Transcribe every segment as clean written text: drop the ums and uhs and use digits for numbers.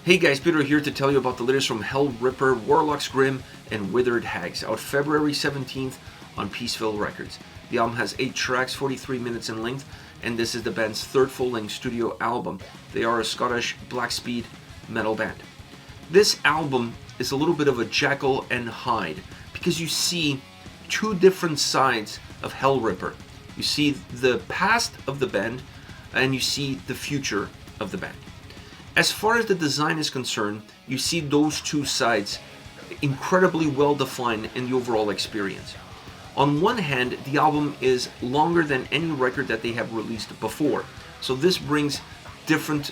Hey guys, Peter here to tell you about the latest from Hellripper, Warlocks, Grim, and Withered Hags, out February 17th on Peaceville Records. The album has 8 tracks, 43 minutes in length, and this is the band's third full-length studio album. They are a Scottish black speed metal band. This album is a little bit of a Jekyll and Hyde, because you see two different sides of Hellripper. You see the past of the band, and you see the future of the band. As far as the design is concerned, you see those two sides incredibly well defined in the overall experience. On one hand, the album is longer than any record that they have released before. So this brings different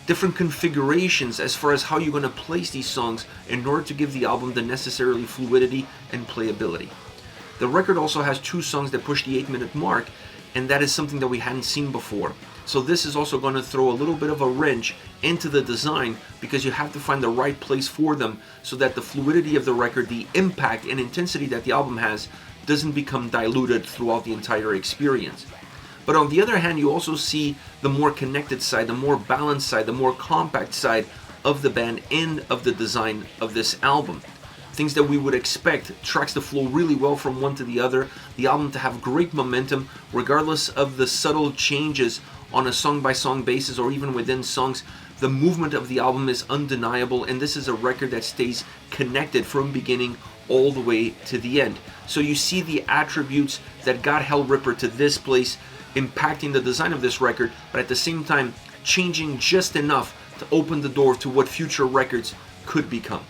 configurations as far as how you're going to place these songs in order to give the album the necessary fluidity and playability. The record also has 2 songs that push the 8-minute mark, and that is something that we hadn't seen before. So this is also going to throw a little bit of a wrench into the design, because you have to find the right place for them so that the fluidity of the record, the impact and intensity that the album has, doesn't become diluted throughout the entire experience. But on the other hand, you also see the more connected side, the more balanced side, the more compact side of the band and of the design of this album. Things that we would expect, tracks to flow really well from one to the other, the album to have great momentum regardless of the subtle changes on a song-by-song basis or even within songs. The movement of the album is undeniable, and this is a record that stays connected from beginning all the way to the end. So you see the attributes that got Hellripper to this place impacting the design of this record, but at the same time changing just enough to open the door to what future records could become.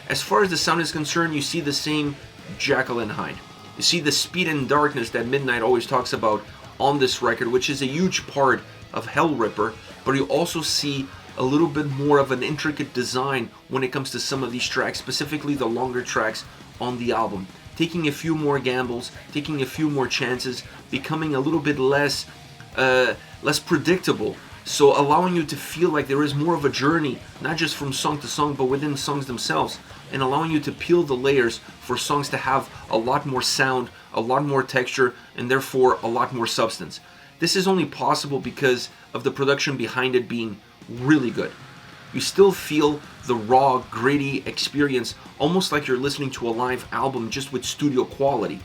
As far as the sound is concerned, you see the same Jekyll and Hyde. You see the speed and darkness that Midnight always talks about on this record, which is a huge part of Hellripper, but you also see a little bit more of an intricate design when it comes to some of these tracks, specifically the longer tracks on the album. Taking a few more gambles, taking a few more chances, becoming a little bit less predictable. So allowing you to feel like there is more of a journey, not just from song to song, but within songs themselves, and allowing you to peel the layers for songs to have a lot more sound, a lot more texture, and therefore a lot more substance. This is only possible because of the production behind it being really good. You still feel the raw, gritty experience, almost like you're listening to a live album just with studio quality.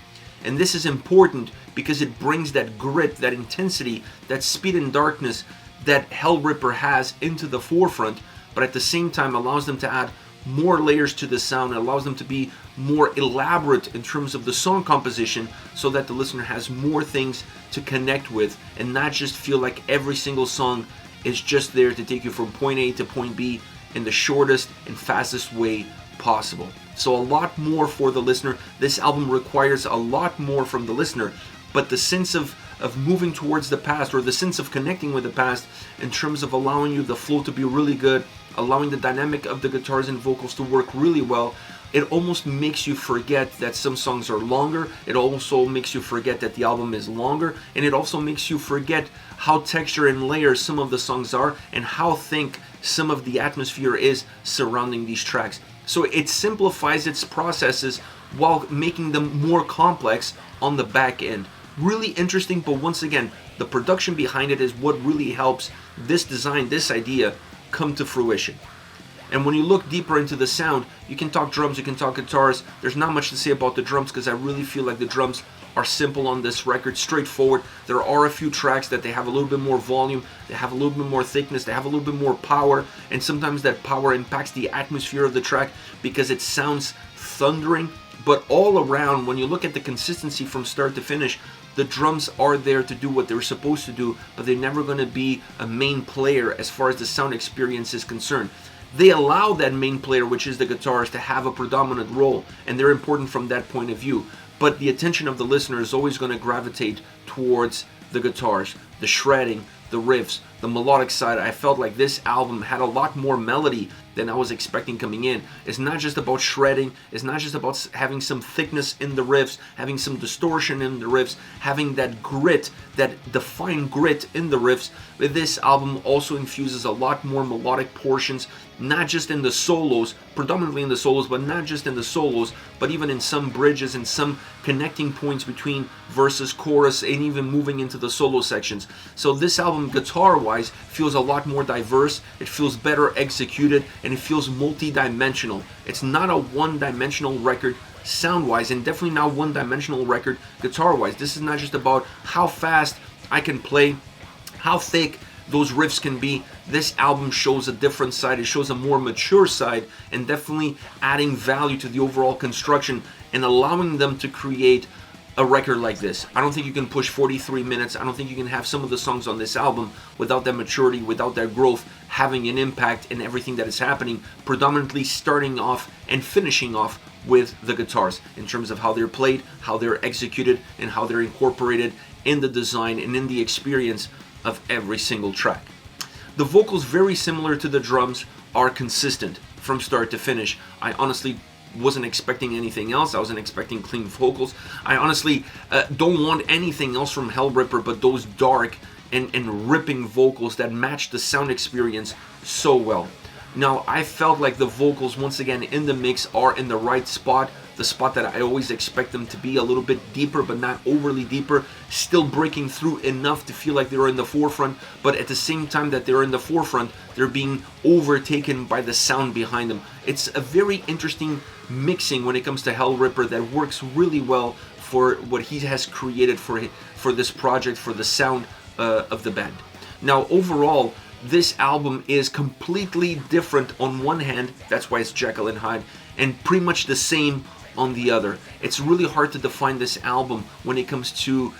And this is important because it brings that grit, that intensity, that speed and darkness that Hellripper has into the forefront, but at the same time allows them to add more layers to the sound. It allows them to be more elaborate in terms of the song composition, so that the listener has more things to connect with and not just feel like every single song is just there to take you from point A to point B in the shortest and fastest way possible. So a lot more for the listener. This album requires a lot more from the listener, but the sense of moving towards the past, or the sense of connecting with the past in terms of allowing you the flow to be really good, allowing the dynamic of the guitars and vocals to work really well, it almost makes you forget that some songs are longer. It also makes you forget that the album is longer, and it also makes you forget how texture and layers some of the songs are and how thick some of the atmosphere is surrounding these tracks. So it simplifies its processes while making them more complex on the back end. Really interesting, but once again, the production behind it is what really helps this design, this idea, come to fruition. And when you look deeper into the sound, you can talk drums, you can talk guitars. There's not much to say about the drums because I really feel like the drums are simple on this record, straightforward. There are a few tracks that they have a little bit more volume, they have a little bit more thickness, they have a little bit more power, and sometimes that power impacts the atmosphere of the track because it sounds thundering. But all around, when you look at the consistency from start to finish, the drums are there to do what they're supposed to do, but they're never going to be a main player as far as the sound experience is concerned. They allow that main player, which is the guitars, to have a predominant role, and they're important from that point of view. But the attention of the listener is always going to gravitate towards the guitars, the shredding, the riffs, the melodic side. I felt like this album had a lot more melody than I was expecting coming in. It's not just about shredding, it's not just about having some thickness in the riffs, having some distortion in the riffs, having that grit, that defined grit in the riffs. But this album also infuses a lot more melodic portions, not just in the solos, predominantly in the solos, but not just in the solos, but even in some bridges and some connecting points between verses, chorus, and even moving into the solo sections. So this album, guitar-wise, sound-wise feels a lot more diverse, it feels better executed, and it feels multi-dimensional. It's not a one-dimensional record sound-wise, and definitely not one-dimensional record guitar-wise. This is not just about how fast I can play, how thick those riffs can be. This album shows a different side. It shows a more mature side, and definitely adding value to the overall construction and allowing them to create a record like this. I don't think you can push 43 minutes. I don't think you can have some of the songs on this album without that maturity, without that growth having an impact in everything that is happening, predominantly starting off and finishing off with the guitars in terms of how they're played, how they're executed, and how they're incorporated in the design and in the experience of every single track. The vocals, very similar to the drums, are consistent from start to finish. I honestly wasn't expecting anything else. I wasn't expecting clean vocals. I honestly don't want anything else from Hellripper but those dark and ripping vocals that match the sound experience so well. Now, I felt like the vocals, once again, in the mix are in the right spot, the spot that I always expect them to be, a little bit deeper but not overly deeper, still breaking through enough to feel like they're in the forefront, but at the same time that they're in the forefront, they're being overtaken by the sound behind them. It's a very interesting mixing when it comes to Hellripper that works really well for what he has created for this project, for the sound of the band. Now, overall, this album is completely different on one hand, that's why it's Jekyll and Hyde, and pretty much the same on the other. It's really hard to define this album when it comes to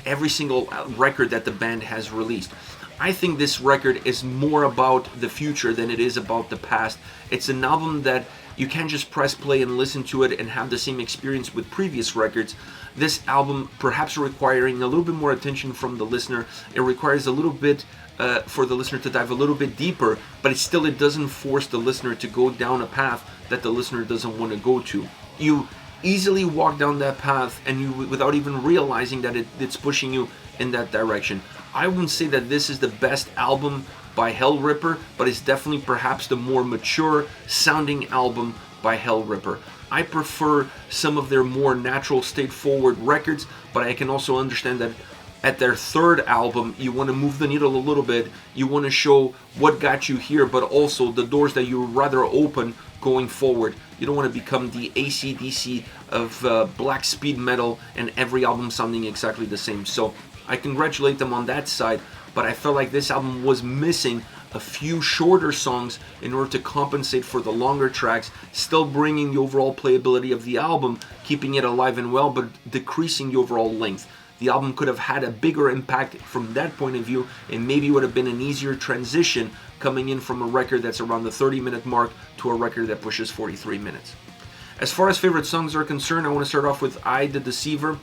every single record that the band has released. I think this record is more about the future than it is about the past. It's an album that you can't just press play and listen to it and have the same experience with previous records. This album, perhaps requiring a little bit more attention from the listener, it requires a little bit for the listener to dive a little bit deeper, but it doesn't force the listener to go down a path that the listener doesn't want to go to. You easily walk down that path and you, without even realizing that it's pushing you in that direction. I wouldn't say that this is the best album by Hellripper, but it's definitely perhaps the more mature sounding album by Hellripper. I prefer some of their more natural, straightforward records, but I can also understand that at their third album, you want to move the needle a little bit. You want to show what got you here, but also the doors that you would rather open going forward. You don't want to become the AC/DC of black speed metal and every album sounding exactly the same. So I congratulate them on that side, but I felt like this album was missing a few shorter songs in order to compensate for the longer tracks, still bringing the overall playability of the album, keeping it alive and well, but decreasing the overall length. The album could have had a bigger impact from that point of view, and maybe would have been an easier transition coming in from a record that's around the 30-minute mark to a record that pushes 43 minutes. As far as favorite songs are concerned, I want to start off with the Deceiver.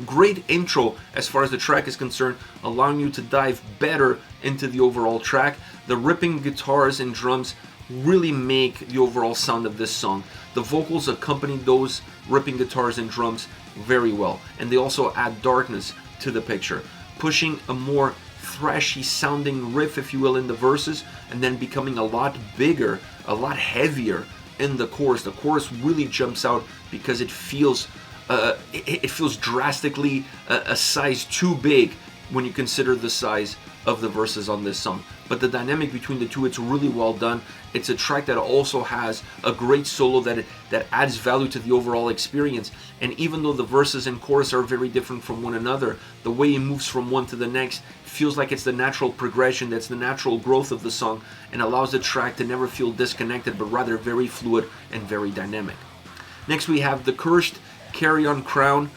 Great intro as far as the track is concerned, allowing you to dive better into the overall track. The ripping guitars and drums really make the overall sound of this song. The vocals accompany those ripping guitars and drums very well, and they also add darkness to the picture, pushing a more thrashy sounding riff, if you will, in the verses, and then becoming a lot bigger, a lot heavier in the chorus. The chorus really jumps out because it feels drastically a size too big when you consider the size of the verses on this song. But the dynamic between the two, it's really well done. It's a track that also has a great solo that adds value to the overall experience. And even though the verses and chorus are very different from one another, the way it moves from one to the next feels like it's the natural progression, that's the natural growth of the song, and allows the track to never feel disconnected, but rather very fluid and very dynamic. Next we have The Cursed Carrion Crown.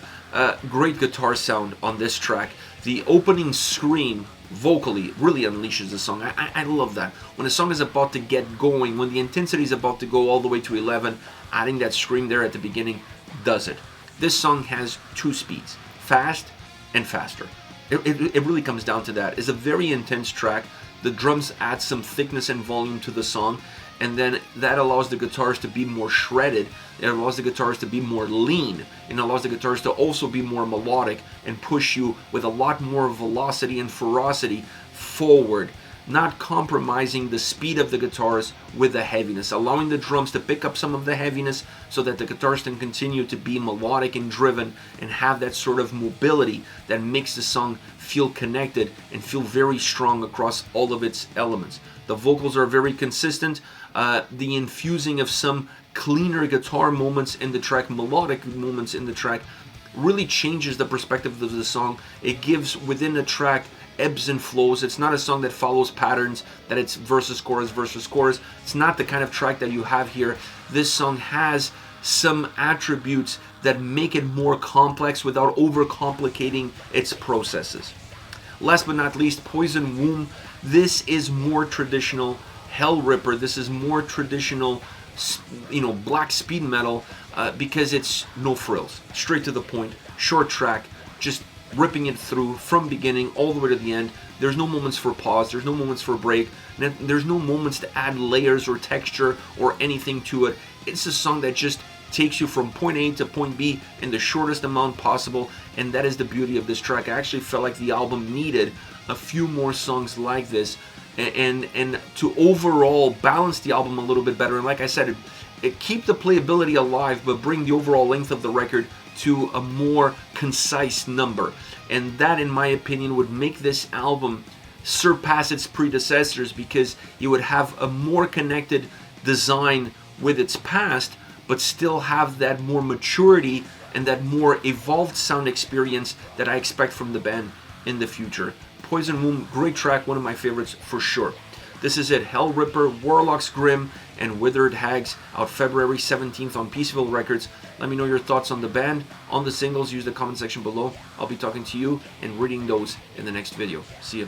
Great guitar sound on this track. The opening scream vocally really unleashes the song. I love that. When a song is about to get going, when the intensity is about to go all the way to 11, adding that scream there at the beginning does it. This song has two speeds, fast and faster. It really comes down to that. It's a very intense track. The drums add some thickness and volume to the song, and then that allows the guitars to be more shredded. It allows the guitars to be more lean, and allows the guitars to also be more melodic and push you with a lot more velocity and ferocity forward. not compromising the speed of the guitars with the heaviness, allowing the drums to pick up some of the heaviness so that the guitars can continue to be melodic and driven and have that sort of mobility that makes the song feel connected and feel very strong across all of its elements. The vocals are very consistent. The infusing of some cleaner guitar moments in the track, melodic moments in the track, really changes the perspective of the song. It gives within the track ebbs and flows. It's not a song that follows patterns, that it's versus chorus versus chorus. It's not the kind of track that you have here. This song has some attributes that make it more complex without overcomplicating its processes. Last but not least, Poison Womb. This is more traditional Hellripper. This is more traditional, black speed metal, because it's no frills, straight to the point, short track, just ripping it through from beginning all the way to the end. There's no moments for pause, there's no moments for break, there's no moments to add layers or texture or anything to it. It's a song that just takes you from point A to point B in the shortest amount possible, and that is the beauty of this track. I actually felt like the album needed a few more songs like this and to overall balance the album a little bit better. And like I said, it keep the playability alive, but bring the overall length of the record to a more concise number. And that, in my opinion, would make this album surpass its predecessors, because you would have a more connected design with its past, but still have that more maturity and that more evolved sound experience that I expect from the band in the future. Poison Womb, great track, one of my favorites for sure. This is it, Hellripper, Warlocks, Grim, and Withered Hags, out February 17th on Peaceful Records. Let me know your thoughts on the band, on the singles. Use the comment section below. I'll be talking to you and reading those in the next video. See ya.